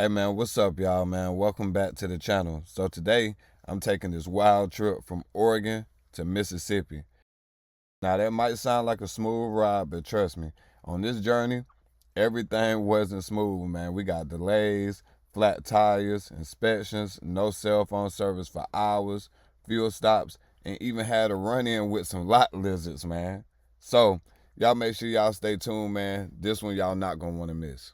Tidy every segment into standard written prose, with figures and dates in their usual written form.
Hey man, what's up y'all, man? Welcome back to the channel. So today I'm taking this wild trip from Oregon to Mississippi. Now that might sound like a smooth ride, but trust me, on this journey, everything wasn't smooth, man. We got delays, flat tires, inspections, no cell phone service for hours, fuel stops, and even had a run-in with some lot lizards, man. So y'all make sure y'all stay tuned, man. This one y'all not gonna wanna miss.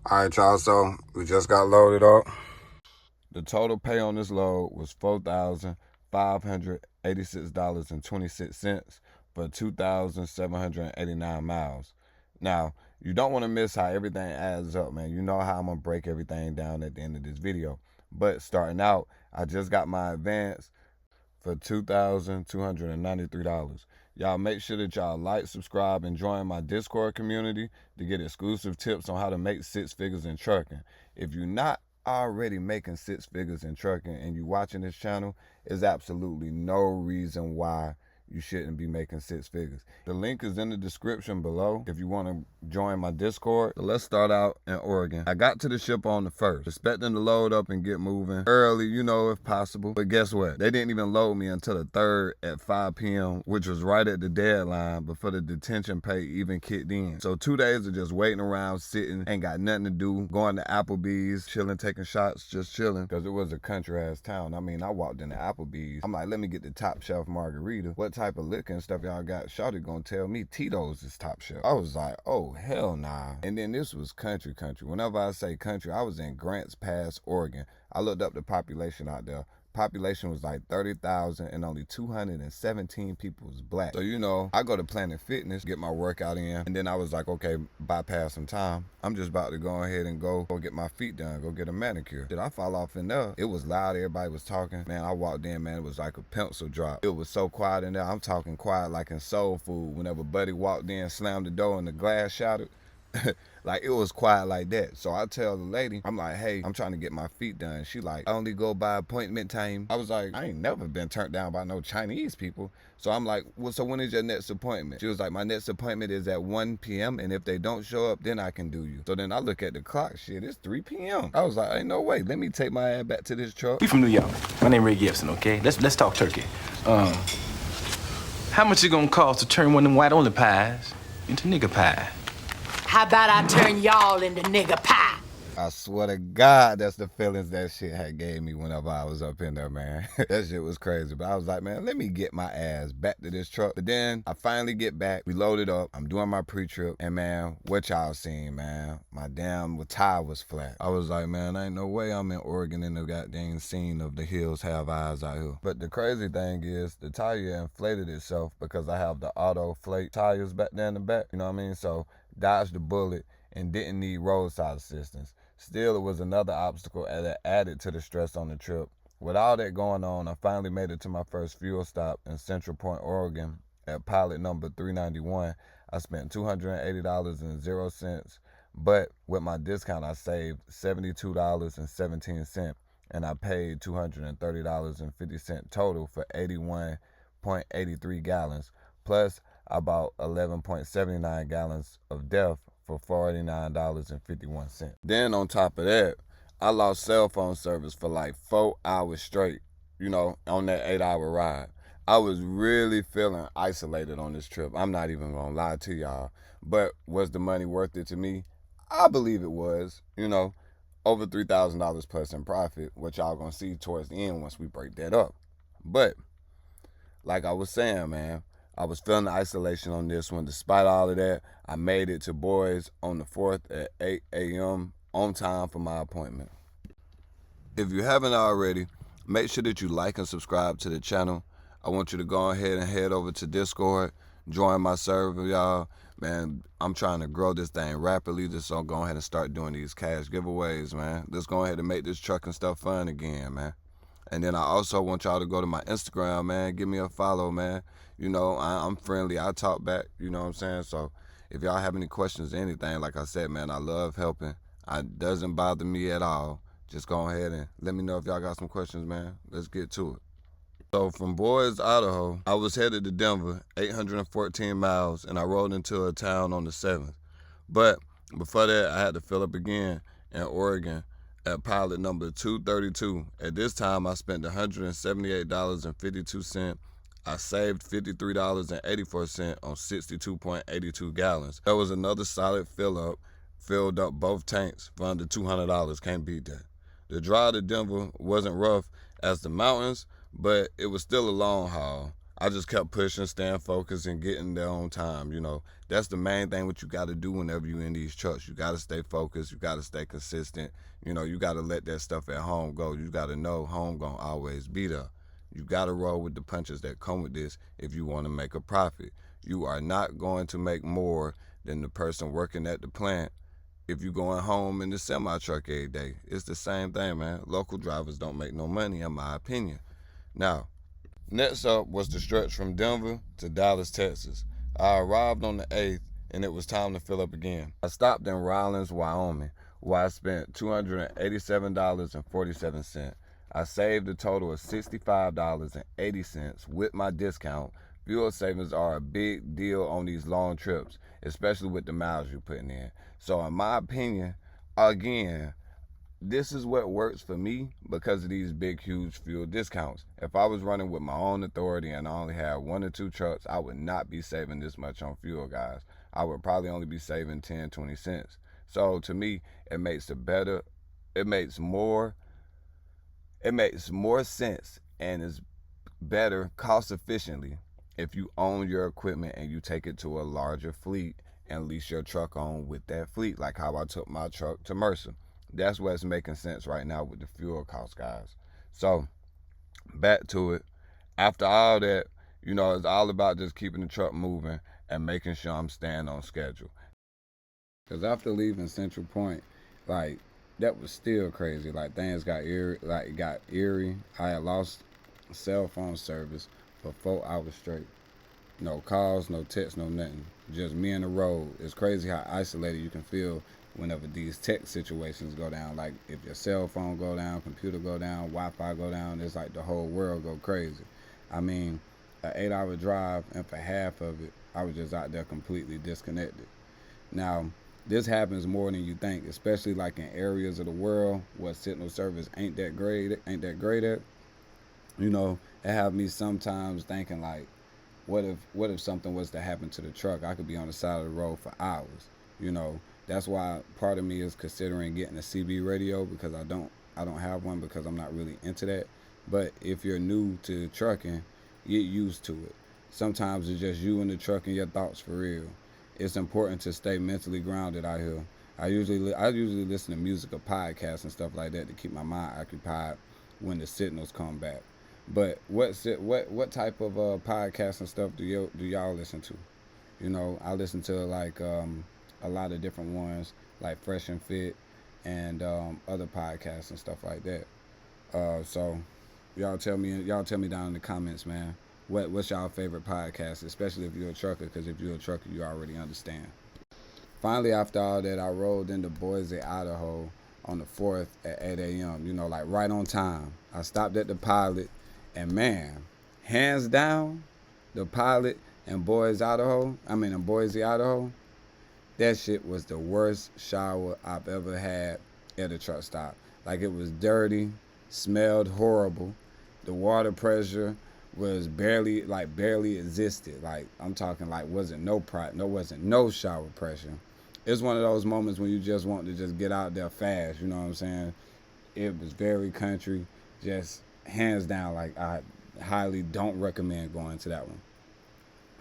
All right, y'all. So we just got loaded up. The total pay on this load was $4,586.26 for 2,789 miles. Now, you don't want to miss how everything adds up, man. You know how I'm going to break everything down at the end of this video. But starting out, I just got my advance for $2,293. Y'all make sure that y'all like, subscribe, and join my Discord community to get exclusive tips on how to make six figures in trucking. If you're not already making six figures in trucking and you watching this channel, there's absolutely no reason why you shouldn't be making six figures. The link is in the description below if you want to join my Discord. So let's start out in Oregon. I got to the ship on the 1st, expecting to load up and get moving early, if possible. But guess what? They didn't even load me until the 3rd at 5 p.m., which was right at the deadline before the detention pay even kicked in. So 2 days of just waiting around, sitting, ain't got nothing to do, going to Applebee's, chilling, taking shots, just chilling, because it was a country-ass town. I mean, I walked into Applebee's. I'm like, let me get the top shelf margarita. What type of liquor and stuff y'all got? Shawty gonna tell me Tito's is top shelf. I was like, oh, hell nah. And then this was country. Whenever I say country, I was in Grants Pass, Oregon. I looked up the population out there. Population was like 30,000 and only 217 people was black. So, I go to Planet Fitness, get my workout in, and then I was like, okay, bypass some time. I'm just about to go ahead and go get my feet done, go get a manicure. Did I fall off in there? It was loud, everybody was talking. Man, I walked in, man, it was like a pencil drop. It was so quiet in there. I'm talking quiet like in soul food. Whenever Buddy walked in, slammed the door and the glass shattered. Like, it was quiet like that. So I tell the lady, I'm like, hey, I'm trying to get my feet done. She like, I only go by appointment time. I was like, I ain't never been turned down by no Chinese people. So I'm like, well, so when is your next appointment? She was like, my next appointment is at 1 p.m. And if they don't show up, then I can do you. So then I look at the clock, shit, it's 3 p.m. I was like, ain't no way. Let me take my ass back to this truck. We from New York. My name Ray Gibson, okay? Let's talk turkey. How much it gonna cost to turn one of them white only pies into nigger pie? How about I turn y'all into nigga pie? I swear to God, that's the feelings that shit had gave me whenever I was up in there, man. That shit was crazy. But I was like, man, let me get my ass back to this truck. But then I finally get back. We loaded up. I'm doing my pre-trip. And man, what y'all seen, man? My damn tire was flat. I was like, man, ain't no way I'm in Oregon in the goddamn scene of the hills have eyes out here. But the crazy thing is the tire inflated itself because I have the auto flake tires back there in the back. You know what I mean? So dodged the bullet and didn't need roadside assistance. Still, it was another obstacle that added to the stress on the trip. With all that going on, I finally made it to my first fuel stop in Central Point, Oregon at pilot number 391. I spent $280.00, but with my discount, I saved $72.17, and I paid $230.50 total for 81.83 gallons. Plus, I bought 11.79 gallons of DEF for $49.51. Then on top of that, I lost cell phone service for like 4 hours straight, on that 8-hour ride. I was really feeling isolated on this trip. I'm not even gonna lie to y'all. But was the money worth it to me? I believe it was, over $3,000 plus in profit, which y'all gonna see towards the end once we break that up. But like I was saying, man, I was feeling the isolation on this one. Despite all of that, I made it to Boys on the 4th at 8 a.m. on time for my appointment. If you haven't already, make sure that you like and subscribe to the channel. I want you to go ahead and head over to Discord, join my server, y'all. Man, I'm trying to grow this thing rapidly, so go ahead and start doing these cash giveaways, man. Let's go ahead and make this trucking stuff fun again, man. And then I also want y'all to go to my Instagram, man. Give me a follow, man. I'm friendly. I talk back, you know what I'm saying? So if y'all have any questions or anything, like I said, man, I love helping. It doesn't bother me at all. Just go ahead and let me know if y'all got some questions, man. Let's get to it. So from Boise, Idaho, I was headed to Denver, 814 miles, and I rode into a town on the 7th. But before that, I had to fill up again in Oregon at pilot number 232. At this time, I spent $178.52. I saved $53.84 on 62.82 gallons. That was another solid fill up. Filled up both tanks for under $200. Can't beat that. The drive to Denver wasn't rough as the mountains, but it was still a long haul. I just kept pushing, staying focused, and getting there on time. That's the main thing what you got to do whenever you're in these trucks. You got to stay focused. You got to stay consistent. You got to let that stuff at home go. You got to know home gonna always be there. You got to roll with the punches that come with this if you want to make a profit. You are not going to make more than the person working at the plant if you're going home in the semi-truck every day. It's the same thing, man. Local drivers don't make no money, in my opinion. Now, next up was the stretch from Denver to Dallas, Texas. I arrived on the 8th, and it was time to fill up again. I stopped in Rawlins, Wyoming, where I spent $287.47. I saved a total of $65.80 with my discount. Fuel savings are a big deal on these long trips, especially with the miles you're putting in. So in my opinion, again, this is what works for me because of these big, huge fuel discounts. If I was running with my own authority and I only had 1 or 2 trucks, I would not be saving this much on fuel, guys. I would probably only be saving 10, 20 cents. So to me, it makes more sense and is better cost efficiently if you own your equipment and you take it to a larger fleet and lease your truck on with that fleet, like how I took my truck to Mercer. That's what's making sense right now with the fuel costs, guys. So back to it. After all that, it's all about just keeping the truck moving and making sure I'm staying on schedule. Because after leaving Central Point, that was still crazy. Things got eerie. I had lost cell phone service for 4 hours straight. No calls, no texts, no nothing. Just me and the road. It's crazy how isolated you can feel whenever these tech situations go down. Like if your cell phone go down, computer go down, Wi-Fi go down, it's like the whole world go crazy. I mean, an 8-hour drive, and for half of it, I was just out there completely disconnected. Now, this happens more than you think, especially like in areas of the world where signal service ain't that great at. It have me sometimes thinking like, what if something was to happen to the truck? I could be on the side of the road for hours. That's why part of me is considering getting a CB radio because I don't have one because I'm not really into that. But if you're new to trucking, get used to it. Sometimes it's just you and the truck and your thoughts for real. It's important to stay mentally grounded out here. I usually listen to music or podcasts and stuff like that to keep my mind occupied when the signals come back. But what type of podcasts and stuff do y'all listen to? I listen to a lot of different ones like Fresh and Fit and other podcasts and stuff like that. So y'all tell me down in the comments, man. What's y'all favorite podcast, especially if you're a trucker? Because if you're a trucker, you already understand. Finally, after all that, I rolled into Boise, Idaho on the 4th at 8 a.m. Right on time. I stopped at the pilot, and man, hands down, the pilot in Boise, Idaho, that shit was the worst shower I've ever had at a truck stop. It was dirty, smelled horrible. The water pressure was barely existed. I'm talking wasn't no shower pressure. It's one of those moments when you just want to just get out there fast, you know what I'm saying? It was very country, just hands down, I highly don't recommend going to that one.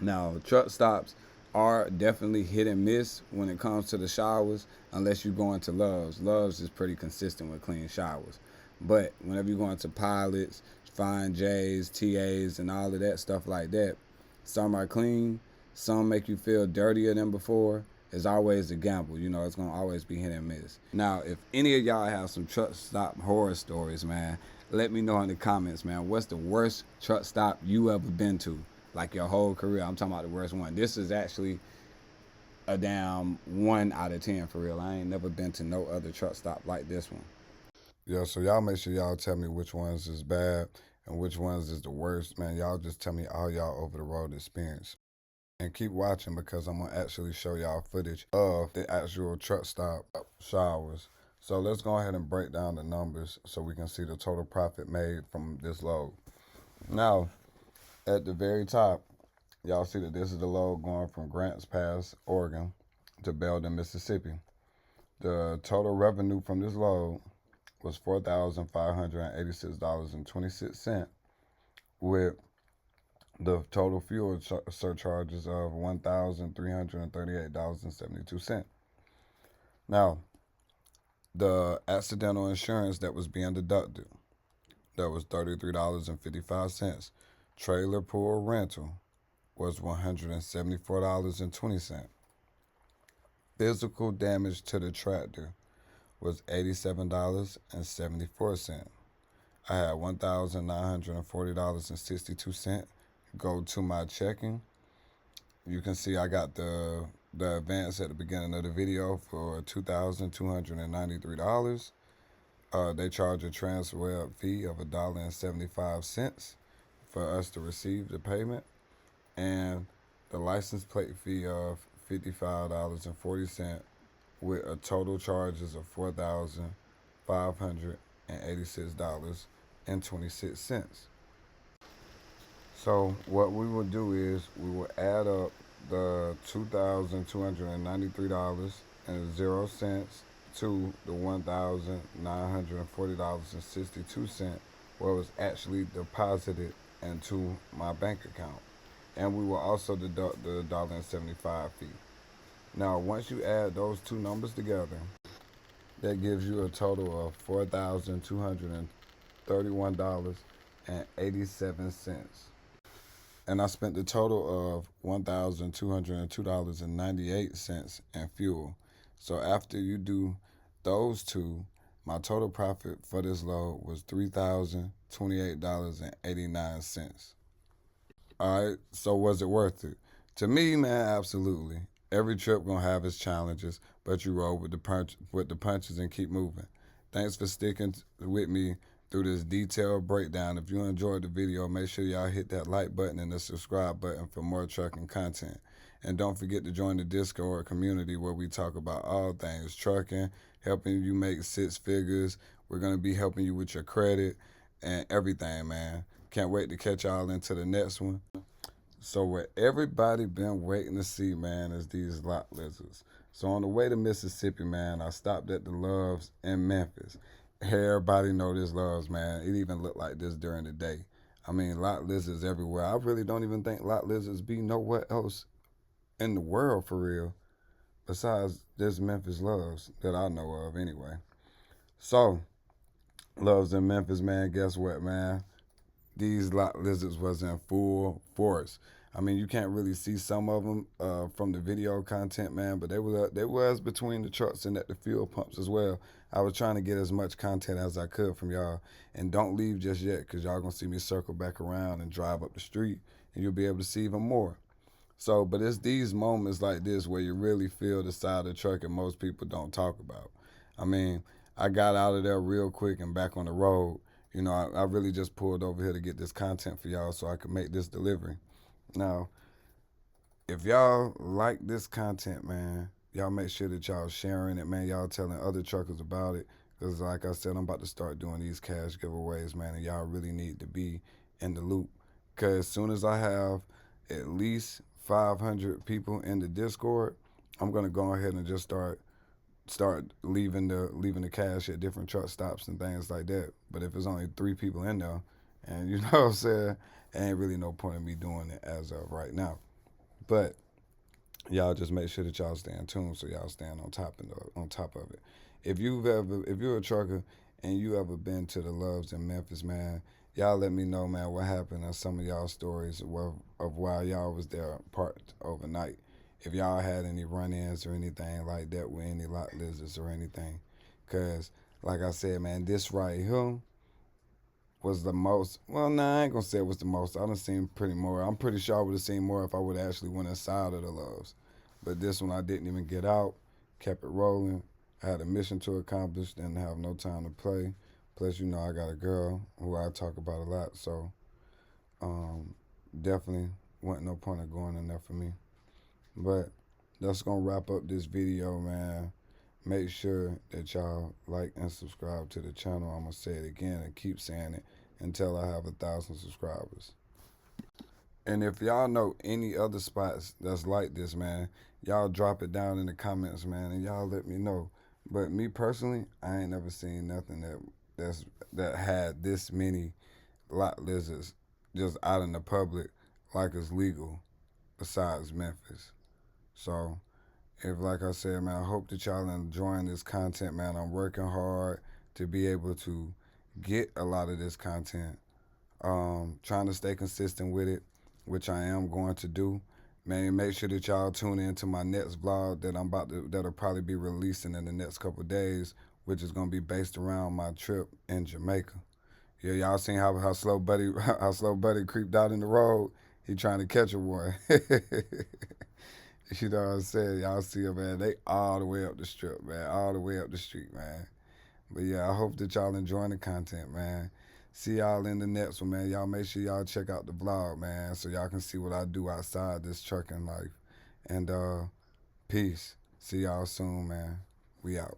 Now, truck stops are definitely hit and miss when it comes to the showers, unless you go into Love's. Love's is pretty consistent with clean showers. But whenever you go into Pilots, Fine J's, TA's, and all of that stuff like that, some are clean, some make you feel dirtier than before. It's always a gamble. It's going to always be hit and miss. Now, if any of y'all have some truck stop horror stories, man, let me know in the comments, man. What's the worst truck stop you ever been to? Your whole career. I'm talking about the worst one. This is actually a damn 1 out of 10 for real. I ain't never been to no other truck stop like this one. Yeah, so y'all make sure y'all tell me which ones is bad and which ones is the worst, man, y'all just tell me all y'all over the road experience. And keep watching because I'm gonna actually show y'all footage of the actual truck stop showers. So let's go ahead and break down the numbers so we can see the total profit made from this load. Now, at the very top, y'all see that this is the load going from Grants Pass, Oregon to Belden, Mississippi. The total revenue from this load was $4,586.26, with the total fuel surcharges of $1,338.72. Now, the accidental insurance that was being deducted, that was $33.55. Trailer pool rental was $174.20. Physical damage to the tractor was $87.74. I had $1,940.62 go to my checking. You can see I got the advance at the beginning of the video for $2,293. They charge a transfer fee of $1.75 for us to receive the payment, and the license plate fee of $55.40, with a total charges of $4,586.26. So what we will do is we will add up the $2,293.00 to the $1,940.62, what was actually deposited into my bank account. And we will also deduct the $1.75 fee. Now, once you add those two numbers together, that gives you a total of $4,231.87. And I spent the total of $1,202.98 in fuel. So after you do those two, my total profit for this load was $3,028.89. All right, so was it worth it? To me, man, absolutely. Every trip gonna have its challenges, but you roll with the punches and keep moving. Thanks for sticking with me through this detailed breakdown. If you enjoyed the video, make sure y'all hit that like button and the subscribe button for more trucking content. And don't forget to join the Discord community where we talk about all things trucking, helping you make six figures. We're gonna be helping you with your credit and everything, man. Can't wait to catch y'all into the next one. So what everybody been waiting to see, man, is these lot lizards. So on the way to Mississippi, man, I stopped at the Loves in Memphis. Everybody know this Loves, man. It even looked like this during the day. I mean, lot lizards everywhere. I really don't even think lot lizards be nowhere else in the world for real, besides this Memphis Loves that I know of anyway. So, Loves in Memphis, man, guess what, man? These lot lizards was in full force. I mean, you can't really see some of them from the video content, man, but they was between the trucks and at the fuel pumps as well. I was trying to get as much content as I could from y'all. And don't leave just yet, because y'all gonna see me circle back around and drive up the street, and you'll be able to see even more. So, but it's these moments like this where you really feel the side of the truck and most people don't talk about. I mean, I got out of there real quick and back on the road. You know, I really just pulled over here to get this content for y'all so I could make this delivery. Now, if y'all like this content, man, y'all make sure that y'all sharing it, man. Y'all telling other truckers about it. Because like I said, I'm about to start doing these cash giveaways, man, and y'all really need to be in the loop. Because as soon as I have at least 500 people in the Discord, I'm going to go ahead and just start leaving the cash at different truck stops and things like that. But if it's only 3 people in there, and you know what I'm saying, ain't really no point in me doing it as of right now. But y'all just make sure that y'all stay in tune so y'all stand on top of it. If you're a trucker and you ever been to the Loves in Memphis, man, y'all let me know, man, what happened and some of y'all stories of why y'all was there parked overnight. If y'all had any run-ins or anything like that with any lot lizards or anything. Because, like I said, man, this right here was the most. Well, nah, I ain't going to say it was the most. I done seen pretty more. I'm pretty sure I would have seen more if I would have actually went inside of the Loves. But this one, I didn't even get out. Kept it rolling. I had a mission to accomplish. Didn't have no time to play Plus, you know, I got a girl who I talk about a lot, so definitely wasn't no point of going in there for me. But that's gonna wrap up this video, man. Make sure that y'all like and subscribe to the channel. I'm gonna say it again and keep saying it until I have 1,000 subscribers. And if y'all know any other spots that's like this, man, y'all drop it down in the comments, man, and y'all let me know. But me personally, I ain't never seen nothing that had this many lot lizards just out in the public like it's legal besides Memphis. So if, like I said, man, I hope that y'all enjoying this content, man. I'm working hard to be able to get a lot of this content. Trying to stay consistent with it, which I am going to do. Man, make sure that y'all tune in to my next vlog that'll probably be releasing in the next couple days, which is gonna be based around my trip in Jamaica. Yeah, y'all seen how slow buddy creeped out in the road. He trying to catch a one. You know what I'm saying? Y'all see him, man. They all the way up the strip, man. All the way up the street, man. But yeah, I hope that y'all enjoying the content, man. See y'all in the next one, man. Y'all make sure y'all check out the vlog, man, so y'all can see what I do outside this trucking life. And peace. See y'all soon, man. We out.